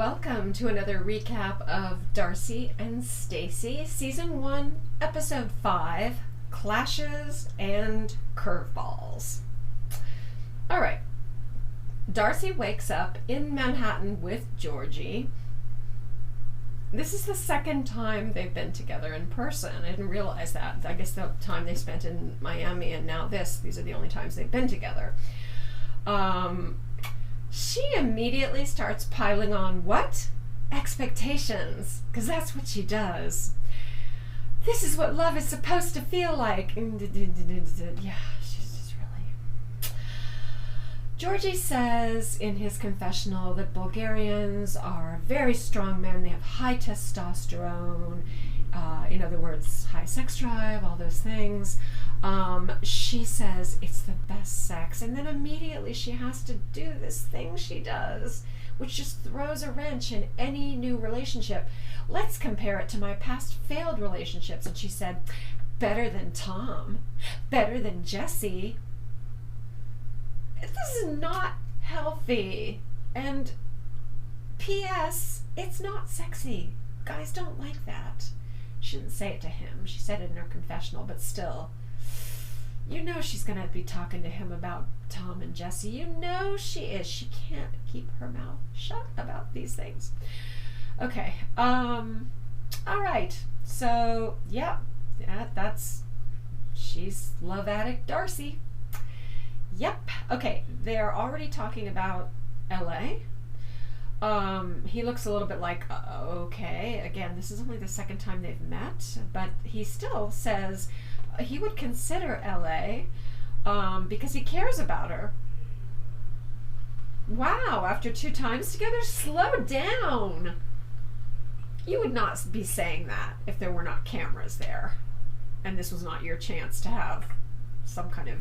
Welcome to another recap of Darcey and Stacey, Season 1, Episode 5, Clashes and Curveballs. Alright, Darcey wakes up in Manhattan with Georgi. This is the second time they've been together in person. I didn't realize that. I guess the time they spent in Miami and now these are the only times they've been together. She immediately starts piling on what? Expectations, because that's what she does. This is what love is supposed to feel like. Yeah, she's just really... Georgi says in his confessional that Bulgarians are very strong men. They have high testosterone, in other words, high sex drive, all those things. She says it's the best sex, and then immediately she has to do this thing she does, which just throws a wrench in any new relationship. Let's compare it to my past failed relationships. And she said, better than Tom, better than Jesse. This is not healthy. And P.S., it's not sexy. Guys don't like that. She didn't say it to him. She said it in her confessional, but still. You know she's going to be talking to him about Tom and Jesse. You know she is. She can't keep her mouth shut about these things. Okay. All right. So, she's love addict Darcey. Yep. Okay. They're already talking about L.A. He looks a little bit like, okay. Again, this is only the second time they've met, but he still says he would consider LA because he cares about her. Wow, after 2 times together? Slow down. You would not be saying that if there were not cameras there and this was not your chance to have some kind of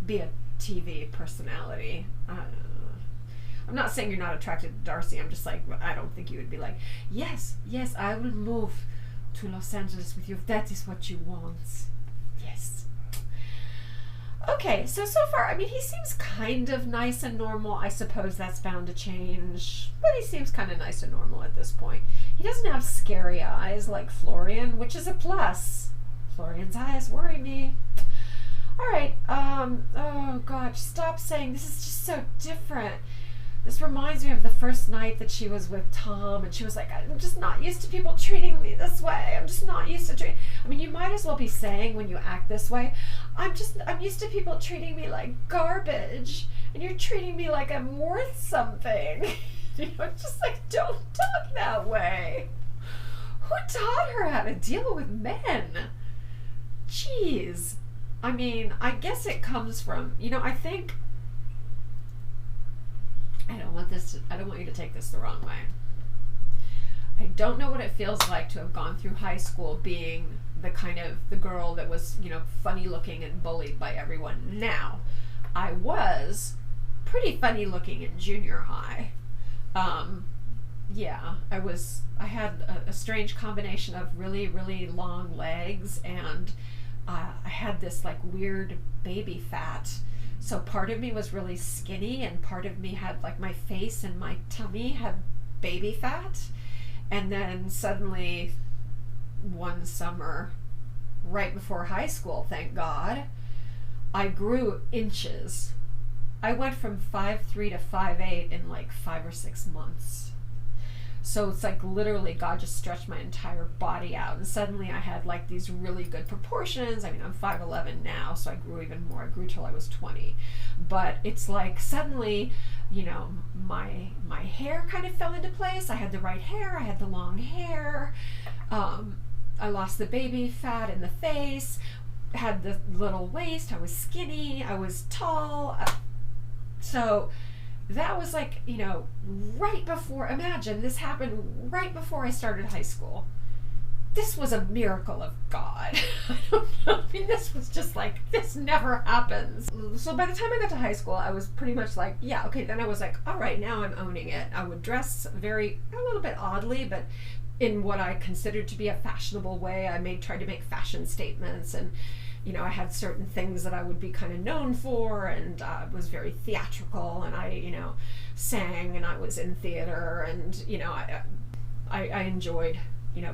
be a TV personality. I'm not saying you're not attracted to Darcey. I'm just like, I don't think you would be like, yes, I will move to Los Angeles with you if that is what you want. Yes. Okay, so far, I mean, he seems kind of nice and normal. I suppose that's bound to change, but he seems kind of nice and normal at this point. He doesn't have scary eyes like Florian, which is a plus. Florian's eyes worry me. All right, oh God, stop saying this is just so different. This reminds me of the first night that she was with Tom, and she was like, I'm just not used to people treating me this way. I'm just not used to treating... I mean, you might as well be saying when you act this way, I'm used to people treating me like garbage, and you're treating me like I'm worth something. You know, just like, don't talk that way. Who taught her how to deal with men? Jeez. I mean, I guess it comes from, I think... I don't want you to take this the wrong way. I don't know what it feels like to have gone through high school being the girl that was, funny looking and bullied by everyone. Now, I was pretty funny looking in junior high. I had a strange combination of really, really long legs, and I had this like weird baby fat. So part of me was really skinny, and part of me had like my face and my tummy had baby fat. And then suddenly one summer, right before high school, thank God, I grew inches. I went from 5'3" to 5'8" in like 5 or 6 months. So it's like literally God just stretched my entire body out, and suddenly I had like these really good proportions. I mean, I'm 5'11" now, so I grew even more. I grew till I was 20. But it's like suddenly, my hair kind of fell into place. I had the right hair. I had the long hair. I lost the baby fat in the face. Had the little waist. I was skinny. I was tall. So that was like, right before, imagine this happened right before I started high school. This was a miracle of God. I don't know. I mean, this was just like, this never happens. So by the time I got to high school, I was pretty much like, yeah, okay. Then I was like, all right, now I'm owning it. I would dress a little bit oddly, but in what I considered to be a fashionable way. I tried to make fashion statements, and I had certain things that I would be kind of known for, and was very theatrical, and I sang, and I was in theater, and I enjoyed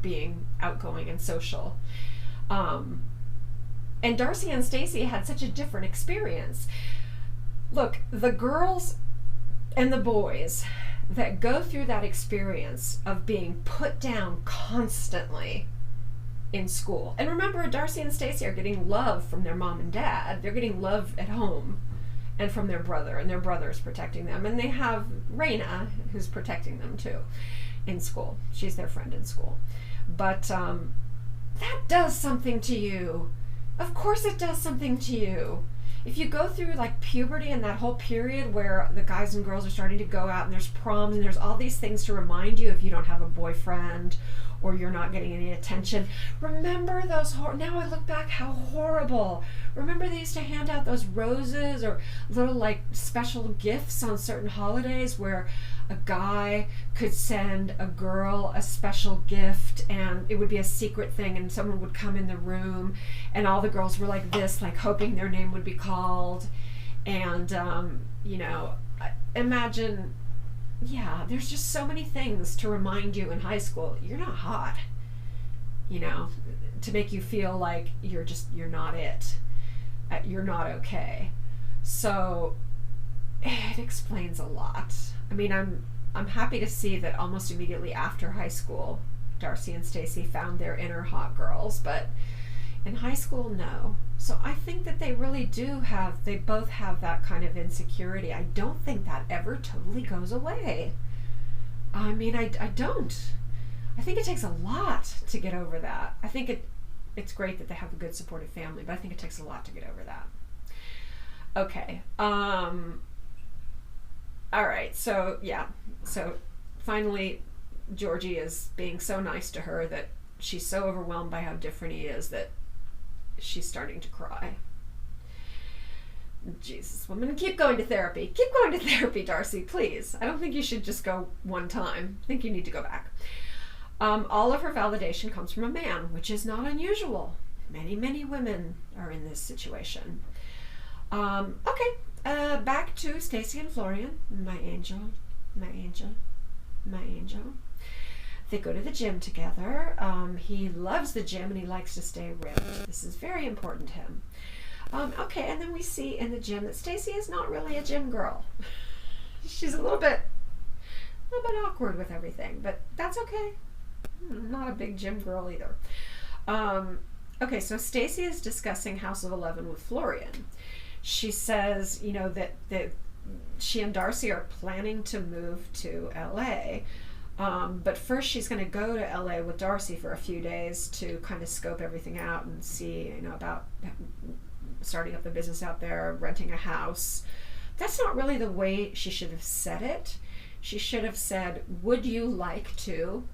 being outgoing and social. And Darcey and Stacey had such a different experience. Look, the girls and the boys that go through that experience of being put down constantly in school. And remember, Darcey and Stacey are getting love from their mom and dad. They're getting love at home and from their brother, and their brother's protecting them. And they have Rona, who's protecting them too in school. She's their friend in school. But that does something to you. Of course it does something to you. If you go through like puberty and that whole period where the guys and girls are starting to go out and there's proms and there's all these things to remind you if you don't have a boyfriend or you're not getting any attention, remember those, now I look back, how horrible. Remember they used to hand out those roses or little like special gifts on certain holidays where a guy could send a girl a special gift and it would be a secret thing, and someone would come in the room and all the girls were like this, like hoping their name would be called. And imagine, there's just so many things to remind you in high school you're not hot, to make you feel like you're not it, you're not okay. So it explains a lot. I mean, I'm happy to see that almost immediately after high school, Darcey and Stacey found their inner hot girls, but in high school, no. So I think that they really they both have that kind of insecurity. I don't think that ever totally goes away. I mean, I don't. I think it takes a lot to get over that. I think it's great that they have a good supportive family, but I think it takes a lot to get over that. Okay. All right, so finally Georgi is being so nice to her that she's so overwhelmed by how different he is that she's starting to cry. Jesus, woman, keep going to therapy. Keep going to therapy, Darcey, please. I don't think you should just go one time. I think you need to go back. All of her validation comes from a man, which is not unusual. Many, many women are in this situation. Back to Stacey and Florian. My angel, my angel, my angel. They go to the gym together. He loves the gym and he likes to stay ripped. This is very important to him. And then we see in the gym that Stacey is not really a gym girl. She's a little bit awkward with everything, but that's okay. I'm not a big gym girl either. So Stacey is discussing House of 11 with Florian. She says, that she and Darcey are planning to move to LA. But first she's going to go to LA with Darcey for a few days to kind of scope everything out and see, about starting up the business out there, renting a house. That's not really the way she should have said it. She should have said, would you like to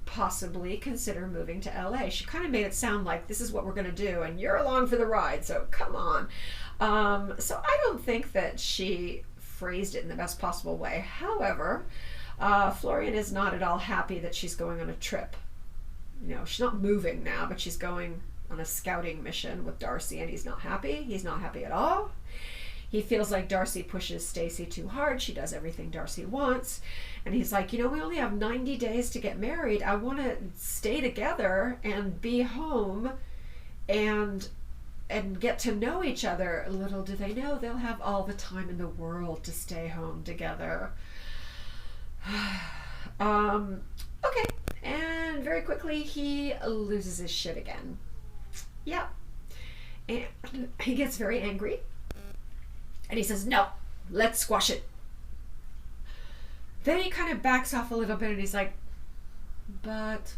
possibly consider moving to LA? She kind of made it sound like this is what we're going to do and you're along for the ride, so come on. So I don't think that she phrased it in the best possible way. However, Florian is not at all happy that she's going on a trip. She's not moving now, but she's going on a scouting mission with Darcey, and he's not happy. He's not happy at all. He feels like Darcey pushes Stacey too hard. She does everything Darcey wants. And he's like, we only have 90 days to get married. I want to stay together and be home and get to know each other. Little do they know they'll have all the time in the world to stay home together. And very quickly he loses his shit again. Yeah. And he gets very angry. And he says, no, let's squash it. Then he kind of backs off a little bit and he's like, but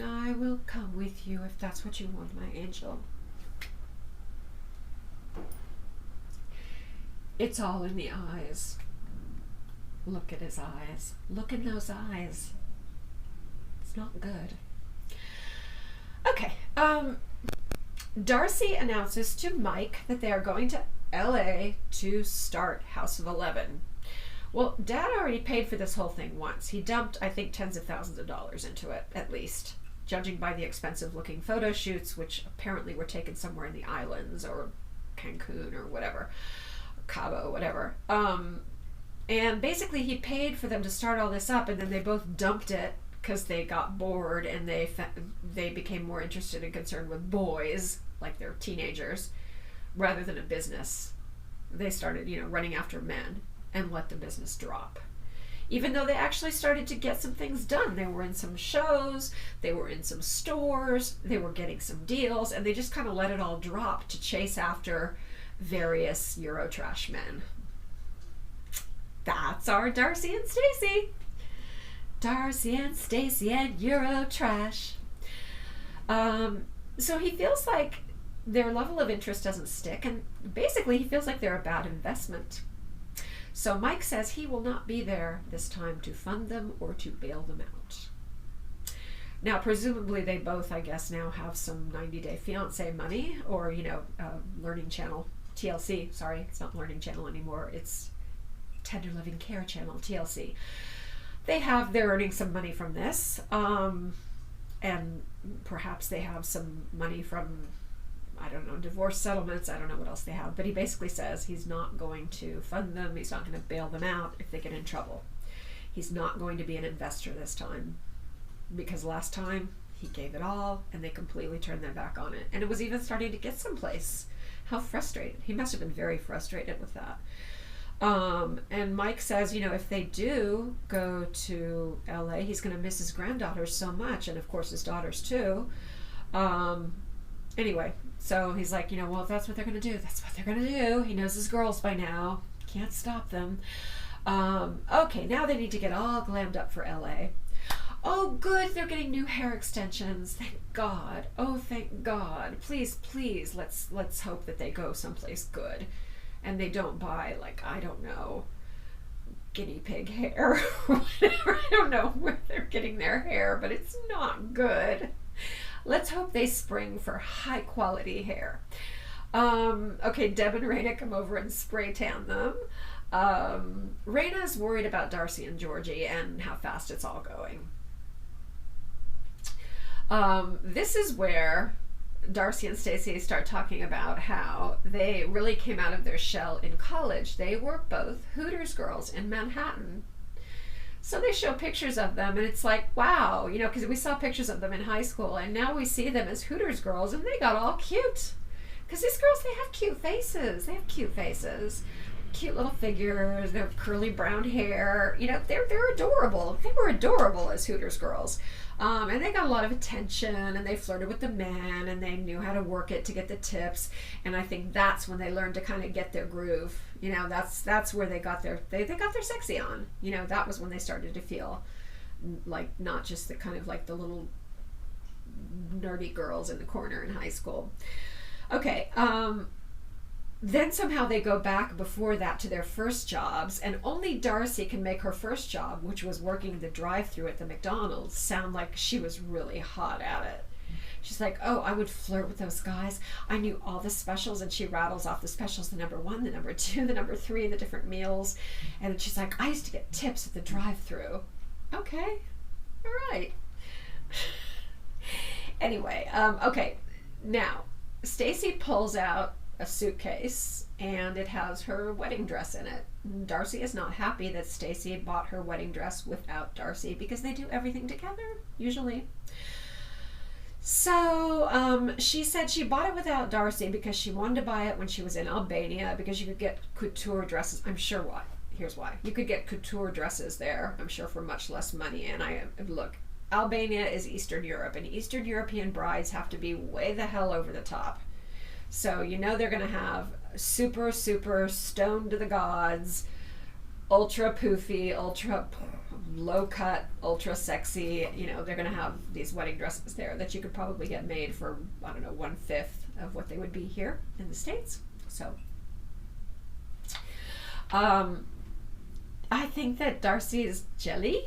I will come with you if that's what you want, my angel. It's all in the eyes. Look at his eyes. Look in those eyes. It's not good. Okay. Darcey announces to Mike that they are going to LA to start House of 11. Well, Dad already paid for this whole thing once. He dumped, I think, tens of thousands of dollars into it, at least. judging by the expensive looking photo shoots, which apparently were taken somewhere in the islands or Cancun or whatever, Cabo, whatever. And basically he paid for them to start all this up, and then they both dumped it because they got bored, and they became more interested and concerned with boys, like they're teenagers, rather than a business. They started, running after men and let the business drop. Even though they actually started to get some things done. They were in some shows, they were in some stores, they were getting some deals, and they just kind of let it all drop to chase after various Eurotrash men. That's our Darcey and Stacey. Darcey and Stacey and Eurotrash. So he feels like their level of interest doesn't stick, and basically he feels like they're a bad investment. So Mike says he will not be there this time to fund them or to bail them out. Now, presumably they both, I guess, now have some 90-Day Fiancé money, or, Learning Channel, TLC, sorry, it's not Learning Channel anymore, it's Tender Loving Care Channel, TLC. They're earning some money from this, and perhaps they have some money from, I don't know, divorce settlements. I don't know what else they have, but he basically says he's not going to fund them. He's not going to bail them out if they get in trouble. He's not going to be an investor this time, because last time he gave it all and they completely turned their back on it. And it was even starting to get someplace. How frustrated. He must have been very frustrated with that. And Mike says, if they do go to LA, he's going to miss his granddaughters so much, and of course his daughters too. Anyway, so he's like, well, if that's what they're going to do, that's what they're going to do. He knows his girls by now. Can't stop them. Okay, now they need to get all glammed up for LA. Oh, good, they're getting new hair extensions. Thank God. Oh, thank God. Please, please, let's hope that they go someplace good. And they don't buy, I don't know, guinea pig hair or whatever. I don't know where they're getting their hair, but it's not good. Let's hope they spring for high quality hair. Okay, Deb and Rona come over and spray tan them. Rena's worried about Darcey and Georgi and how fast it's all going. This is where Darcey and Stacey start talking about how they really came out of their shell in college. They were both Hooters girls in Manhattan. So they show pictures of them, and it's like, wow, because we saw pictures of them in high school, and now we see them as Hooters girls, and they got all cute. Because these girls, they have cute faces. They have cute faces. Cute little figures. They have curly brown hair. They're adorable. They were adorable as Hooters girls. And they got a lot of attention, and they flirted with the men, and they knew how to work it to get the tips. And I think that's when they learned to kind of get their groove. That's where they got their sexy on. That was when they started to feel like not just the kind of like the little nerdy girls in the corner in high school. Okay, then somehow they go back before that to their first jobs, and only Darcey can make her first job, which was working the drive-thru at the McDonald's, sound like she was really hot at it. She's like, oh, I would flirt with those guys. I knew all the specials, and she rattles off the specials, the number 1, the number 2, the number 3, the different meals. And then she's like, I used to get tips at the drive-thru. Okay, all right. Anyway, okay, now, Stacey pulls out a suitcase, and it has her wedding dress in it. Darcey is not happy that Stacey bought her wedding dress without Darcey, because they do everything together, usually. So she said she bought it without Darcey because she wanted to buy it when she was in Albania, because you could get couture dresses. I'm sure why. Here's why. You could get couture dresses there, I'm sure, for much less money. And look, Albania is Eastern Europe, and Eastern European brides have to be way the hell over the top. So they're going to have super, super stoned to the gods, ultra poofy, ultra low cut, ultra sexy. They're going to have these wedding dresses there that you could probably get made for, I don't know, 1/5 of what they would be here in the States. So I think that Darcey is jelly.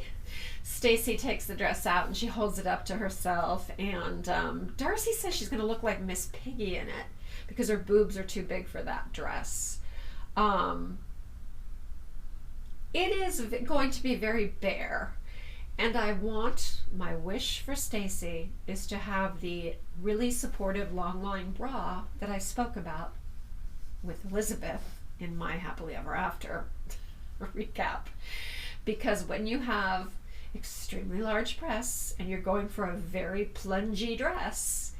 Stacey takes the dress out and she holds it up to herself, and Darcey says she's going to look like Miss Piggy in it because her boobs are too big for that dress. It is going to be very bare, And my wish for Stacey is to have the really supportive long line bra that I spoke about with Elizabeth in my Happily Ever After recap. Because when you have extremely large breasts and you're going for a very plungy dress,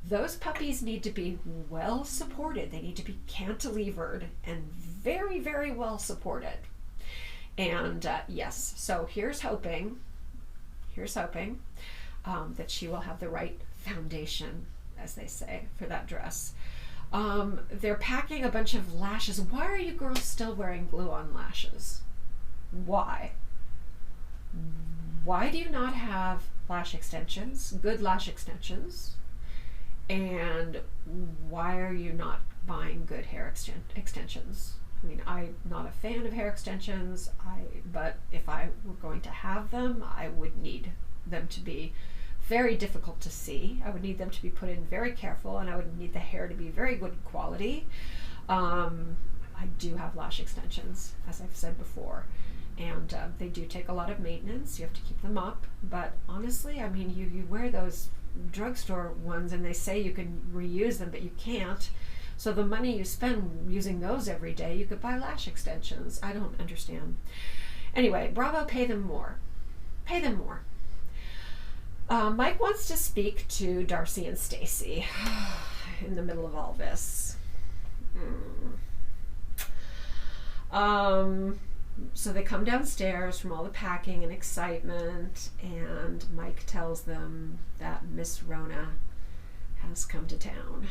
those puppies need to be well supported. They need to be cantilevered and very, very well supported. And yes, so here's hoping that she will have the right foundation, as they say, for that dress. They're packing a bunch of lashes. Why are you girls still wearing glue-on lashes? Why? Why do you not have lash extensions, good lash extensions? And why are you not buying good hair extensions? I mean, I'm not a fan of hair extensions, but if I were going to have them, I would need them to be very difficult to see. I would need them to be put in very careful, and I would need the hair to be very good quality. I do have lash extensions, as I've said before, and they do take a lot of maintenance. You have to keep them up, but honestly, I mean, you wear those drugstore ones and they say you can reuse them, but you can't. So the money you spend using those every day, you could buy lash extensions. I don't understand. Anyway, bravo, pay them more. Pay them more. Mike wants to speak to Darcey and Stacey in the middle of all this. So they come downstairs from all the packing and excitement, and Mike tells them that Miss Rona has come to town.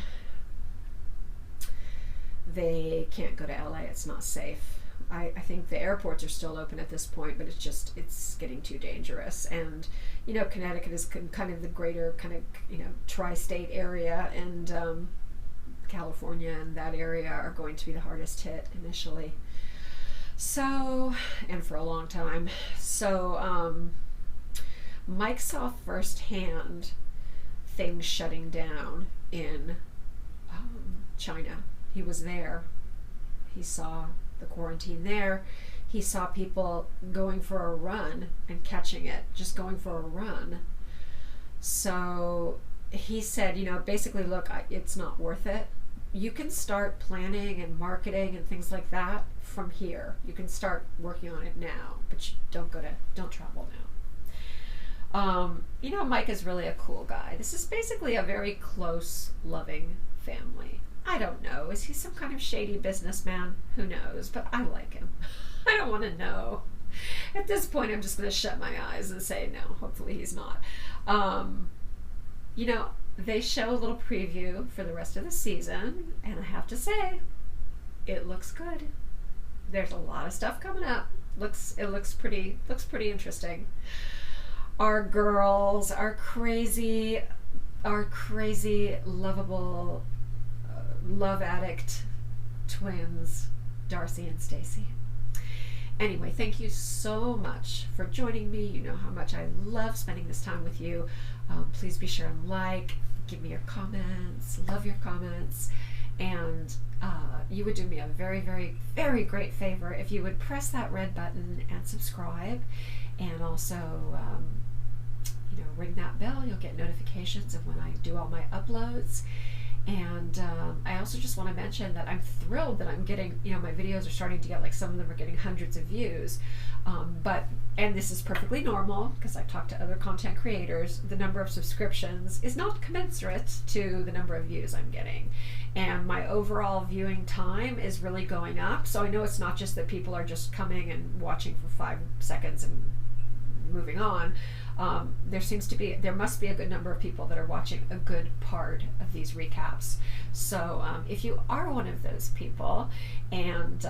They can't go to LA, it's not safe. I think the airports are still open at this point, but it's getting too dangerous. And, you know, Connecticut is kind of the greater kind of, you know, tri-state area, and California and that area are going to be the hardest hit initially. So, and for a long time. So, Mike saw firsthand things shutting down in China. He was there. He saw the quarantine there. He saw people going for a run and catching it, just going for a run. So he said, you know, basically, look, it's not worth it. You can start planning and marketing and things like that from here. You can start working on it now, but you don't travel now. You know, Mike is really a cool guy. This is basically a very close, loving family. I don't know. Is he some kind of shady businessman? Who knows? But I like him. I don't want to know. At this point, I'm just going to shut my eyes and say no. Hopefully he's not. You know, they show a little preview for the rest of the season, and I have to say, it looks good. There's a lot of stuff coming up. It looks pretty interesting. Our girls, our crazy, lovable, love addict twins, Darcey and Stacey. Anyway, thank you so much for joining me. You know how much I love spending this time with you. Please be sure and like, give me your comments, love your comments, and you would do me a very, very, very great favor if you would press that red button and subscribe, and also you know, ring that bell. You'll get notifications of when I do all my uploads. And I also just want to mention that I'm thrilled that I'm getting, you know, my videos are starting to get, like, some of them are getting hundreds of views. And this is perfectly normal because I've talked to other content creators. The number of subscriptions is not commensurate to the number of views I'm getting. And my overall viewing time is really going up. So I know it's not just that people are just coming and watching for 5 seconds and moving on. There must be a good number of people that are watching a good part of these recaps. So if you are one of those people, and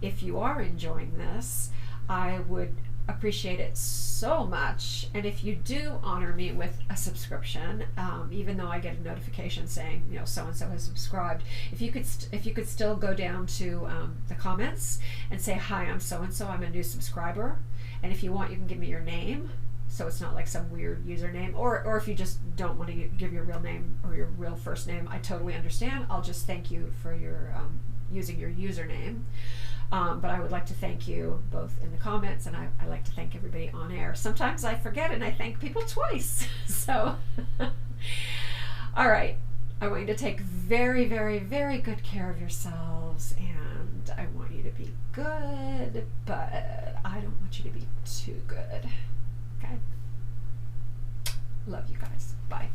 if you are enjoying this, I would appreciate it so much. And if you do honor me with a subscription, even though I get a notification saying, you know, so and so has subscribed, if you could still go down to the comments and say, hi, I'm so and so, I'm a new subscriber, and if you want, you can give me your name, so it's not like some weird username, or if you just don't want to give your real name or your real first name, I totally understand. I'll just thank you for your using your username. But I would like to thank you both in the comments, and I like to thank everybody on air. Sometimes I forget and I thank people twice. So, all right. I want you to take very, very, very good care of yourselves, and I want you to be good, but I don't want you to be too good. Okay? Love you guys. Bye.